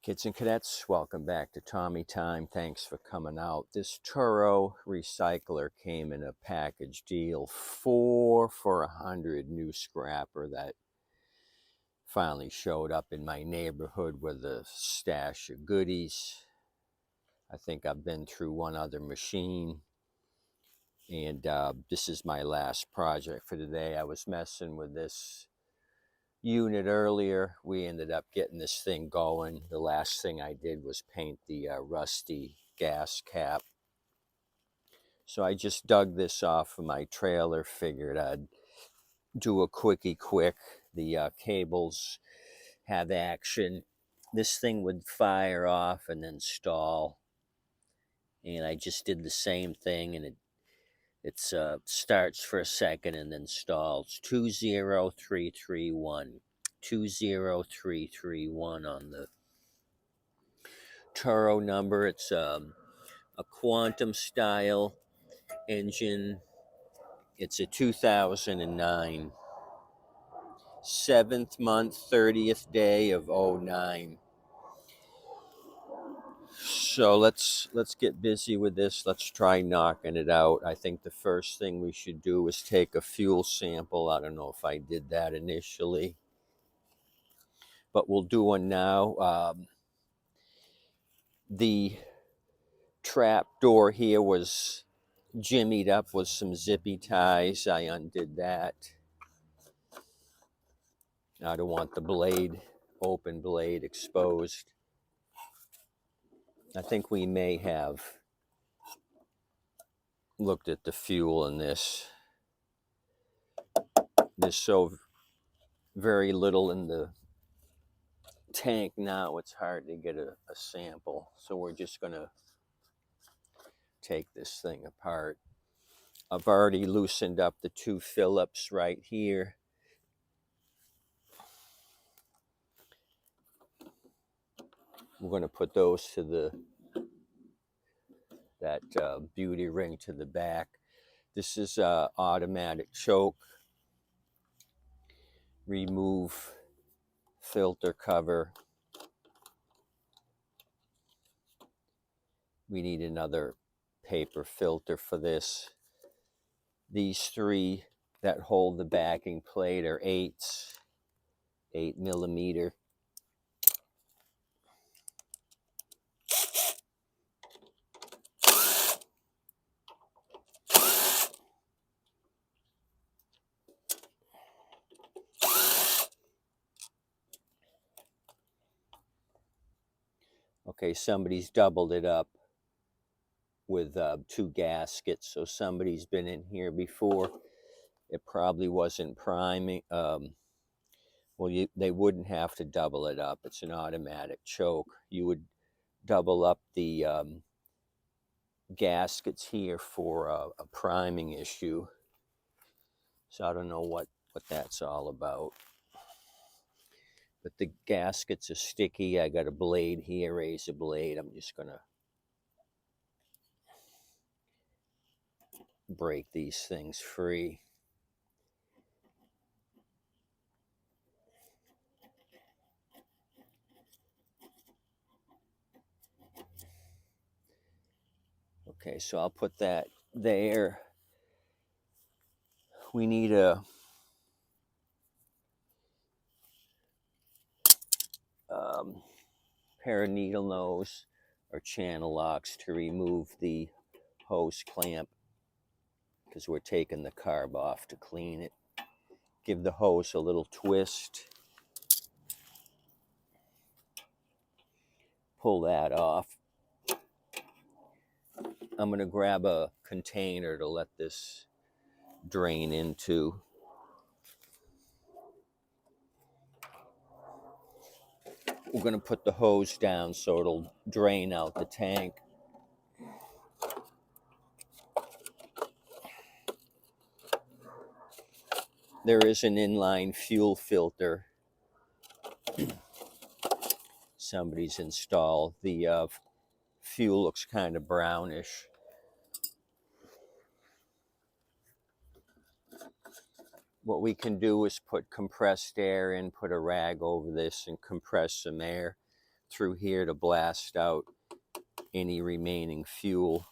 Kids and cadets, welcome back to Tommy Time. Thanks for coming out. This Toro Recycler came in a package deal, 4 for $100, new scrapper that finally showed up in my neighborhood with a stash of goodies. I think I've been through one other machine, and this is my last project for today. I was messing with this unit earlier. We ended up getting this thing going. The last thing I did was paint the rusty gas cap. So I just dug this off of my trailer, figured I'd do a quickie quick. The cables have action. This thing would fire off and then stall. And I just did the same thing, and it starts for a second and then stalls. 20331. 20331 on the Toro number. It's a quantum style engine. It's a 2009, 7th month, 30th day of 09. So let's get busy with this. Let's try knocking it out. I think the first thing we should do is take a fuel sample. I don't know if I did that initially, but we'll do one now. The trap door here was jimmied up with some zippy ties. I undid that. I don't want the blade, open blade, exposed. I think we may have looked at the fuel in this. There's so very little in the tank now, it's hard to get a sample. So we're just going to take this thing apart. I've already loosened up the 2 Phillips right here. We're going to put those to that beauty ring to the back. This is automatic choke. Remove filter cover. We need another paper filter for this. These 3 that hold the backing plate are 8s, 8mm. Okay, somebody's doubled it up with 2 gaskets, so somebody's been in here before. It probably wasn't priming. Well, they wouldn't have to double it up. It's an automatic choke. You would double up the gaskets here for a priming issue. So I don't know what that's all about. But the gaskets are sticky. I got a blade here, razor blade. I'm just going to break these things free. Okay, so I'll put that there. We need a pair of needle nose or channel locks to remove the hose clamp, because we're taking the carb off to clean it. Give the hose a little twist. Pull that off. I'm going to grab a container to let this drain into. We're going to put the hose down so it'll drain out the tank. There is an inline fuel filter somebody's installed. The fuel looks kind of brownish. What we can do is put compressed air in, put a rag over this and compress some air. through here to blast out any remaining fuel.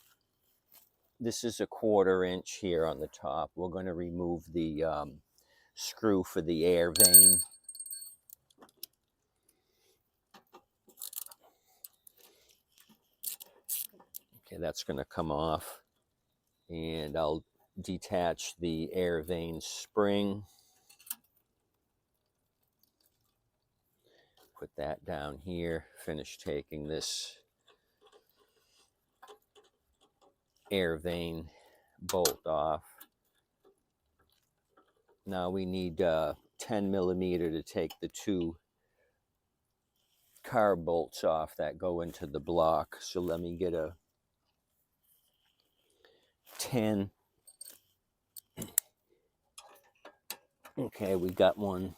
This is a 1/4 inch here on the top. We're going to remove the screw for the air vane. Okay, that's going to come off. And I'll detach the air vane spring. Put that down here. Finish taking this air vane bolt off. Now we need 10 millimeter to take the 2 carb bolts off that go into the block. So let me get a 10. Okay, we got one.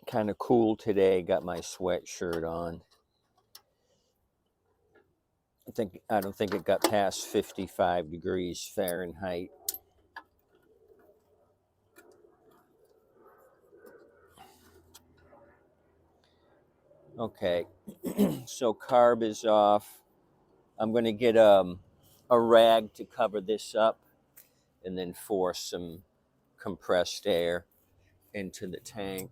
Kind of cool today. Got my sweatshirt on. I don't think it got past 55 degrees Fahrenheit. Okay, so carb is off. I'm going to get a rag to cover this up and then force some compressed air into the tank.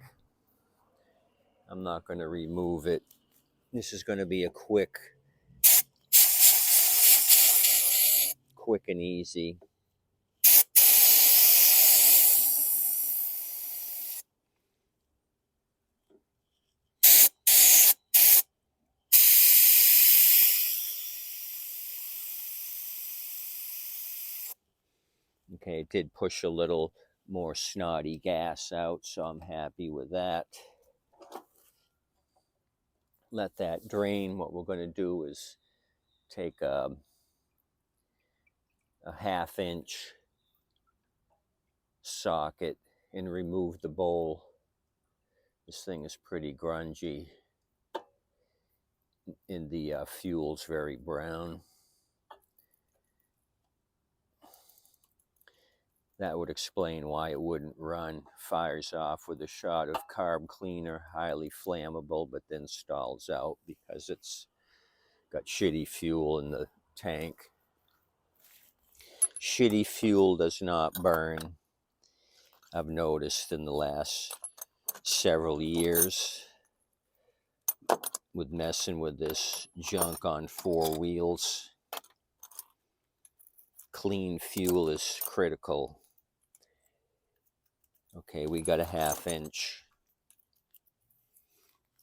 I'm not going to remove it. This is going to be a quick and easy. Okay, it did push a little more snotty gas out, so I'm happy with that. Let that drain. What we're going to do is take a 1/2 inch socket and remove the bowl. This thing is pretty grungy, and the fuel's very brown. That would explain why it wouldn't run. Fires off with a shot of carb cleaner, highly flammable, but then stalls out because it's got shitty fuel in the tank. Shitty fuel does not burn, I've noticed in the last several years with messing with this junk on 4 wheels. Clean fuel is critical. Okay, we got a 1/2 inch.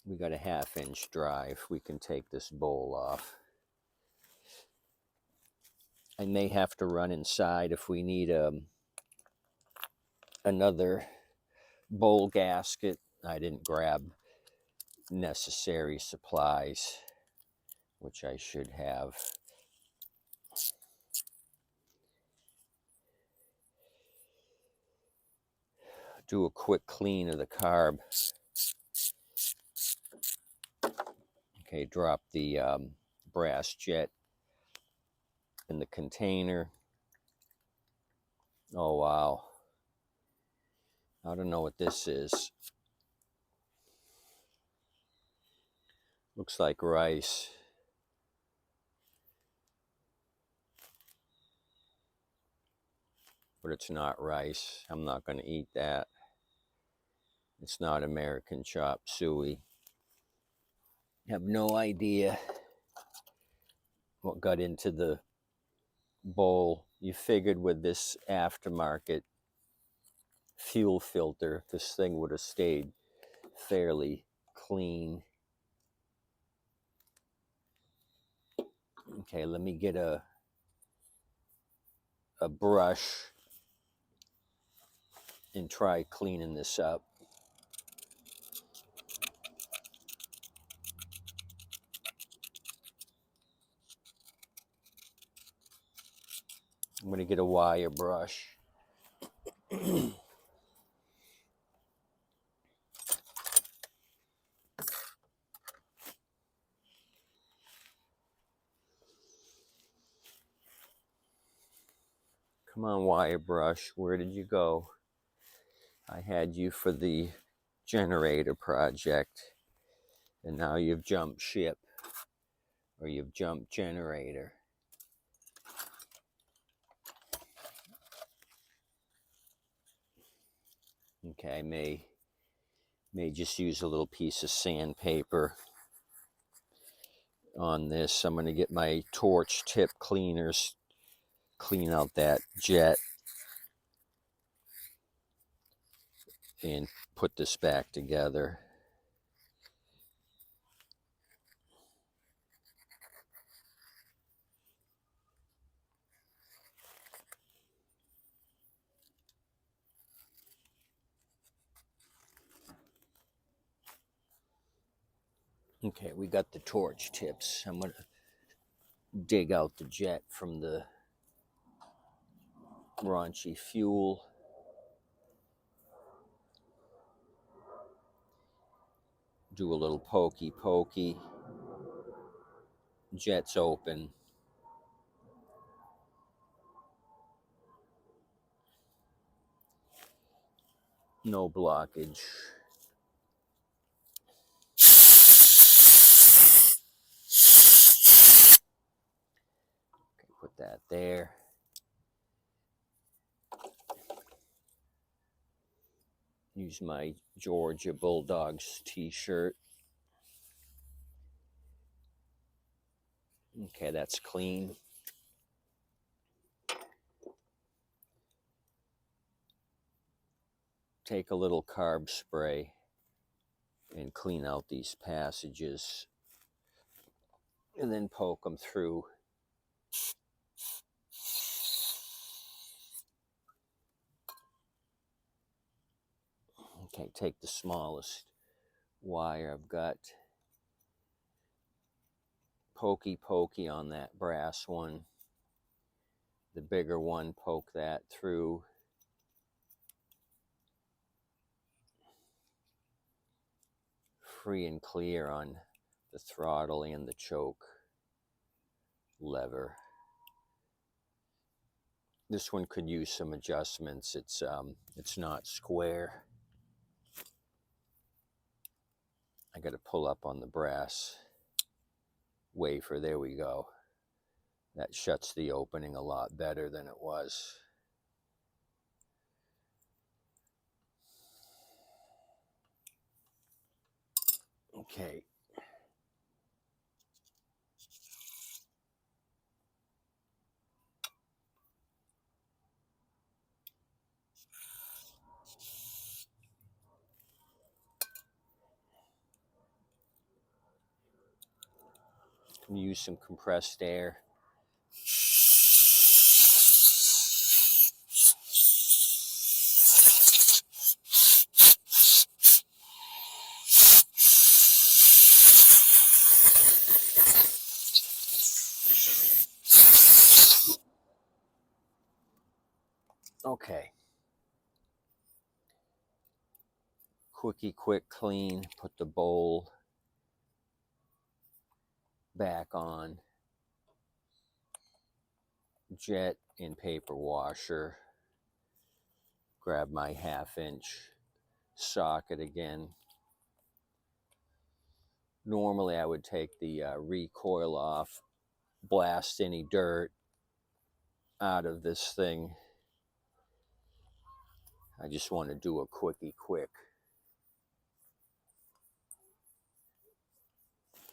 We got a 1/2 inch drive. We can take this bowl off. I may have to run inside if we need another bowl gasket. I didn't grab necessary supplies, which I should have. Do a quick clean of the carb. Okay, drop the brass jet in the container. Oh, wow. I don't know what this is. Looks like rice. But it's not rice. I'm not going to eat that. It's not American chop suey. I have no idea what got into the bowl. You figured with this aftermarket fuel filter, this thing would have stayed fairly clean. Okay, let me get a brush and try cleaning this up. I'm going to get a wire brush. Come on, wire brush, where did you go? I had you for the generator project, and now you've jumped ship, or you've jumped generator. Okay, I may just use a little piece of sandpaper on this. I'm going to get my torch tip cleaners, clean out that jet, and put this back together. Okay, we got the torch tips. I'm going to dig out the jet from the raunchy fuel. Do a little pokey pokey. Jet's open. No blockage. Okay, put that there. Use my Georgia Bulldogs t-shirt. Okay, that's clean. Take a little carb spray and clean out these passages, and then poke them through. Okay, take the smallest wire I've got. Pokey pokey on that brass one. The bigger one, poke that through. Free and clear on the throttle and the choke lever. This one could use some adjustments. It's not square. I got to pull up on the brass wafer. There we go. That shuts the opening a lot better than it was. Okay. Can use some compressed air. Okay. Quickie quick clean. Put the bowl back on. Jet and paper washer. Grab my 1/2-inch socket again. Normally I would take the recoil off, blast any dirt out of this thing. I just want to do a quickie quick.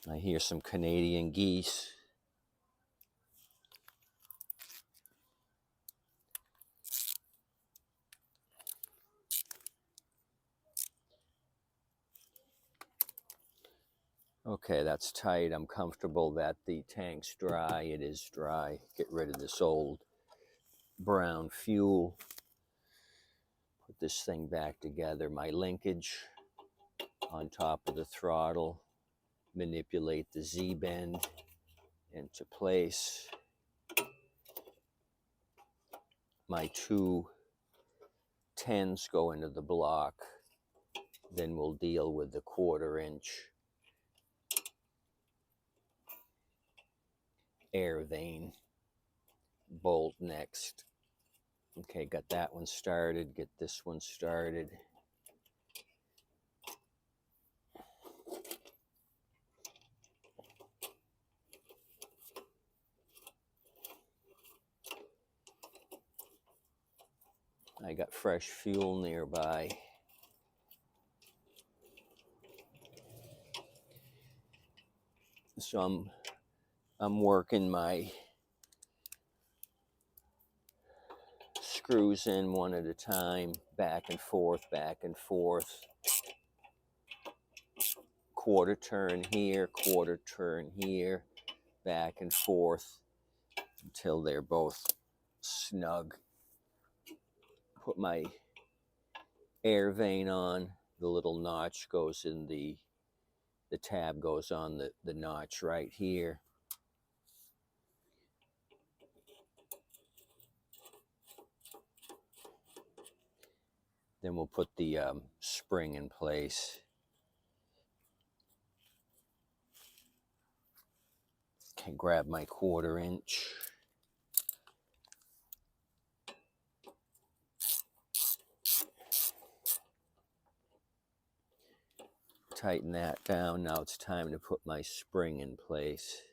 I hear some Canadian geese. Okay, that's tight. I'm comfortable that the tank's dry. It is dry. Get rid of this old brown fuel. Put this thing back together. My linkage on top of the throttle. Manipulate the Z-bend into place. my 2 10s go into the block, then we'll deal with the 1/4" air vane bolt next. Okay, got that one started. Get this one started. I got fresh fuel nearby. So I'm working my screws in one at a time, back and forth, back and forth. 1/4 turn here, 1/4 turn here, back and forth until they're both snug. Put my air vane on. The little notch goes in the tab goes on the notch right here. Then we'll put the spring in place. Okay, grab my 1/4". Tighten that down. Now it's time to put my spring in place.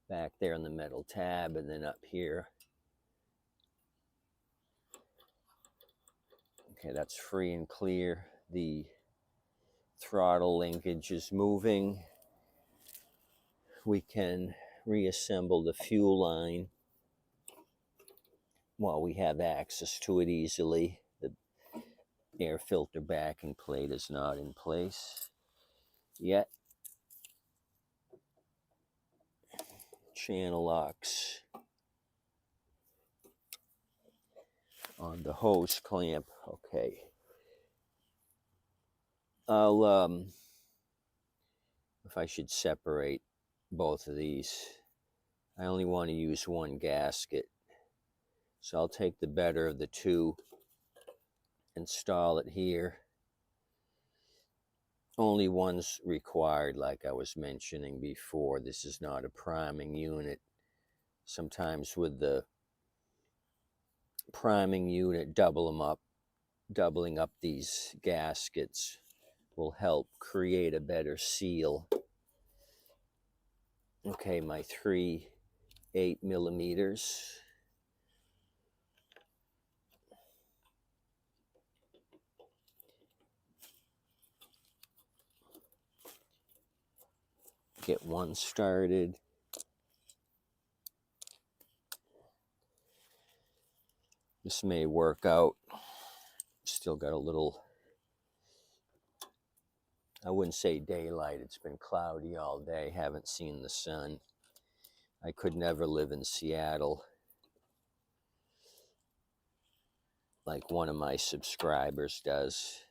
Back there on the metal tab, and then up here. Okay, that's free and clear. The throttle linkage is moving. We can reassemble the fuel line while we have access to it easily. The air filter backing plate is not in place yet. Channel locks on the hose clamp. Okay. I'll if I should separate both of these. I only want to use one gasket. So I'll take the better of the two, install it here. Only one's required, like I was mentioning before. This is not a priming unit. Sometimes with the priming unit, doubling up these gaskets will help create a better seal. Okay, my 3/8mm. Get one started. This may work out. Still got a little, I wouldn't say daylight. It's been cloudy all day. Haven't seen the sun. I could never live in Seattle like one of my subscribers does.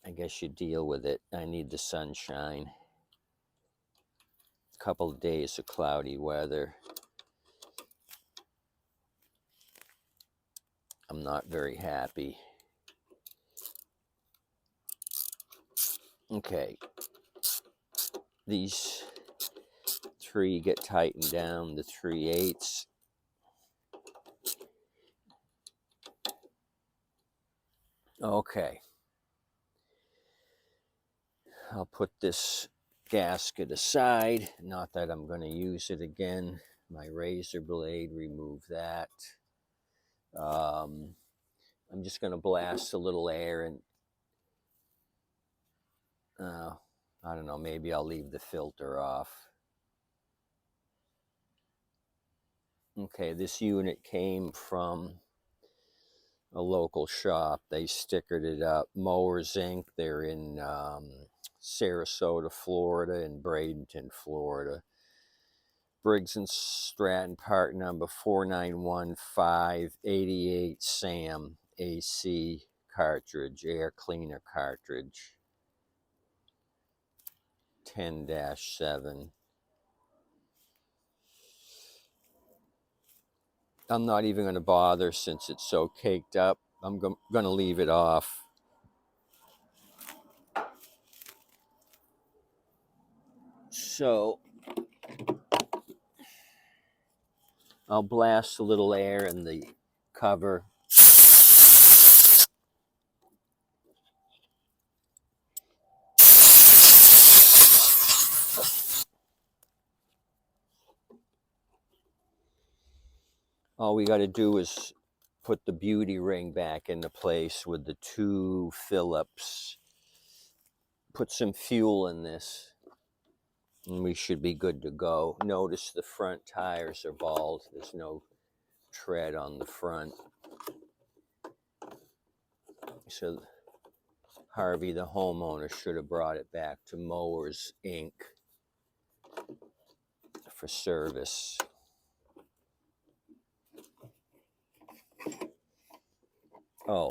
I guess you deal with it. I need the sunshine. A couple of days of cloudy weather. I'm not very happy. Okay. These 3 get tightened down to 3/8. Okay. I'll put this gasket aside. Not that I'm going to use it again. My razor blade, remove that. I'm just going to blast a little air and I don't know, maybe I'll leave the filter off. Okay, this unit came from a local shop. They stickered it up. Mowers Inc. They're in Sarasota, Florida, and Bradenton, Florida. Briggs and Stratton, part number 4915888, Sam AC, cartridge, air cleaner cartridge, 10-7. I'm not even going to bother since it's so caked up. I'm going to leave it off. So I'll blast a little air in the cover. All we got to do is put the beauty ring back into place with the 2 Phillips. Put some fuel in this, and we should be good to go. Notice the front tires are bald. There's no tread on the front. So Harvey, the homeowner, should have brought it back to Mowers Inc. for service. Oh,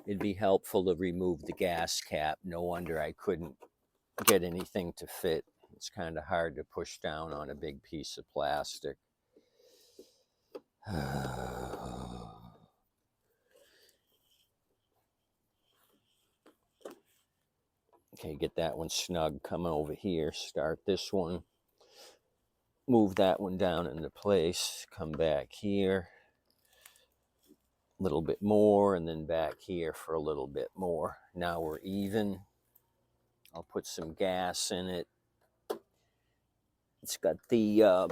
it'd be helpful to remove the gas cap. No wonder I couldn't get anything to fit. It's kind of hard to push down on a big piece of plastic. Okay, get that one snug. Come over here, start this one. Move that one down into place. Come back here. A little bit more, and then back here for a little bit more. Now we're even. I'll put some gas in it. It's got the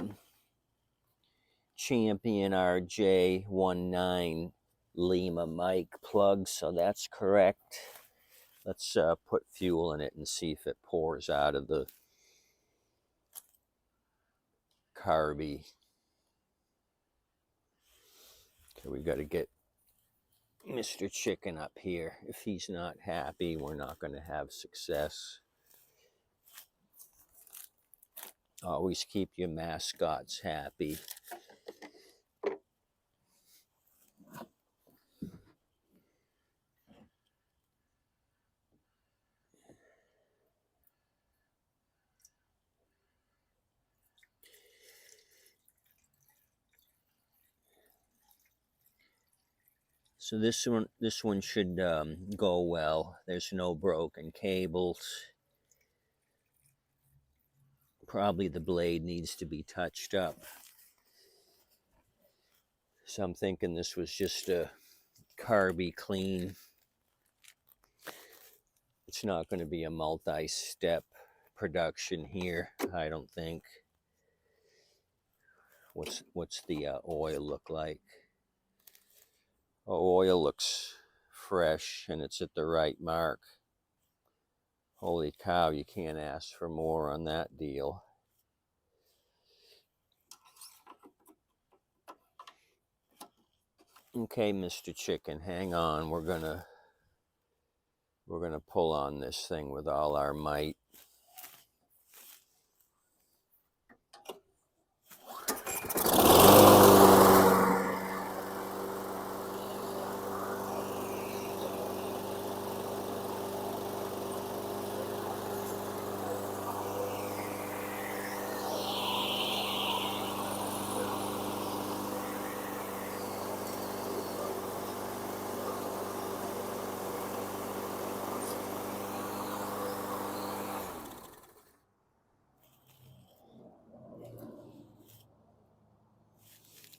Champion RJ19 Lima mic plug, so that's correct. Let's put fuel in it and see if it pours out of the carby. Okay, we got to get Mr. Chicken up here. If he's not happy, we're not going to have success. Always keep your mascots happy. So this one should go well. There's no broken cables. Probably the blade needs to be touched up. So I'm thinking this was just a carby clean. It's not going to be a multi-step production here, I don't think. What's the oil look like? Oh, oil looks fresh and it's at the right mark. Holy cow, you can't ask for more on that deal. Okay, Mr. Chicken, hang on. We're gonna pull on this thing with all our might.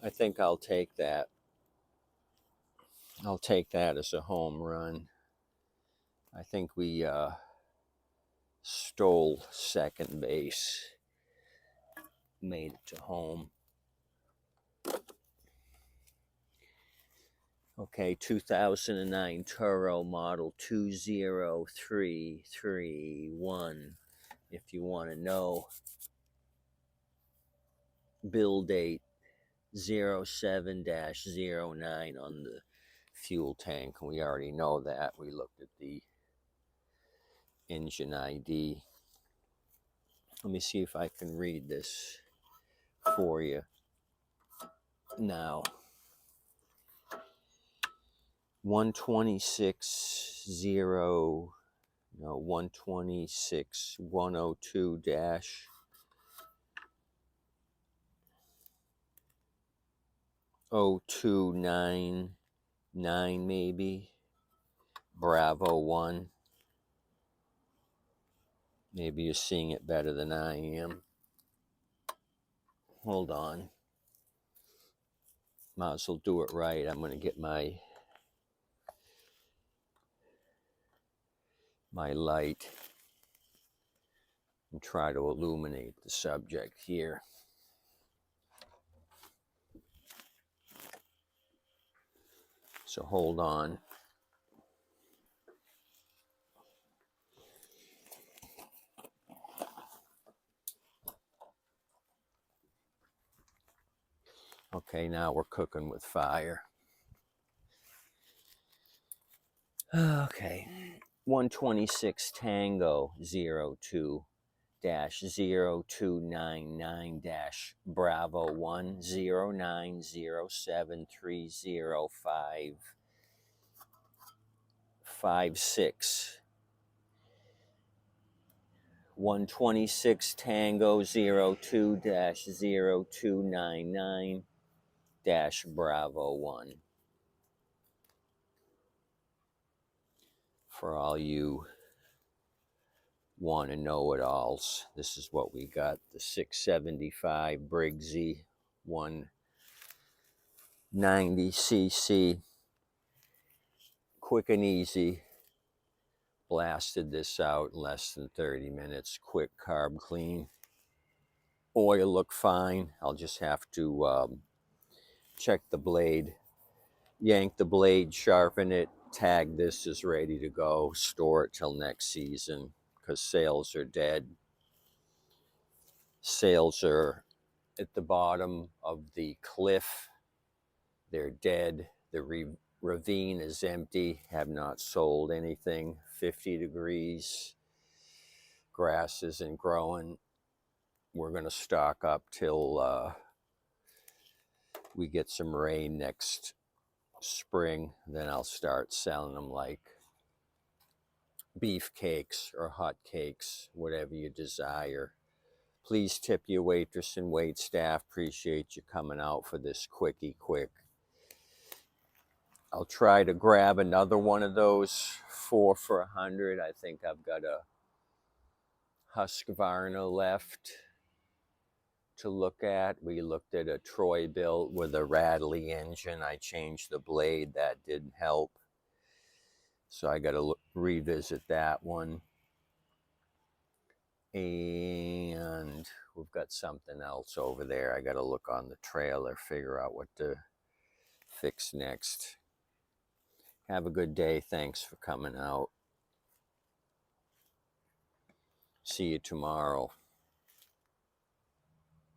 I think I'll take that. I'll take that as a home run. I think we stole second base. Made it to home. Okay, 2009 Toro model 20331. If you want to know. Build date 07-09 on the fuel tank. We already know that. We looked at the engine ID. Let me see if I can read this for you now. 126.102 dash 0299 maybe. Bravo 1. Maybe you're seeing it better than I am. Hold on. Might as well do it right. I'm going to get my light and try to illuminate the subject here. So hold on. Okay, now we're cooking with fire. Okay, 126 Tango 02 dash 0299 dash Bravo 1 0907305556. 126 Tango 02 dash 0299 dash Bravo 1. For all you want to know it alls, this is what we got. The 675 Briggsy 190cc, quick and easy. Blasted this out in less than 30 minutes. Quick carb clean. Oil look fine. I'll just have to check the blade, yank the blade, sharpen it, tag this is ready to go, store it till next season, because sales are dead. Sales are at the bottom of the cliff. They're dead. The ravine is empty. Have not sold anything. 50 degrees. Grass isn't growing. We're going to stock up till we get some rain next spring. Then I'll start selling them like beef cakes or hot cakes, whatever you desire. Please tip your waitress and wait staff. Appreciate you coming out for this quickie quick. I'll try to grab another one of those 4 for $100. I think I've got a Husqvarna left to look at. We looked at a Troy built with a rattly engine. I changed the blade. That didn't help. So I got to revisit that one. And we've got something else over there. I got to look on the trailer, figure out what to fix next. Have a good day. Thanks for coming out. See you tomorrow.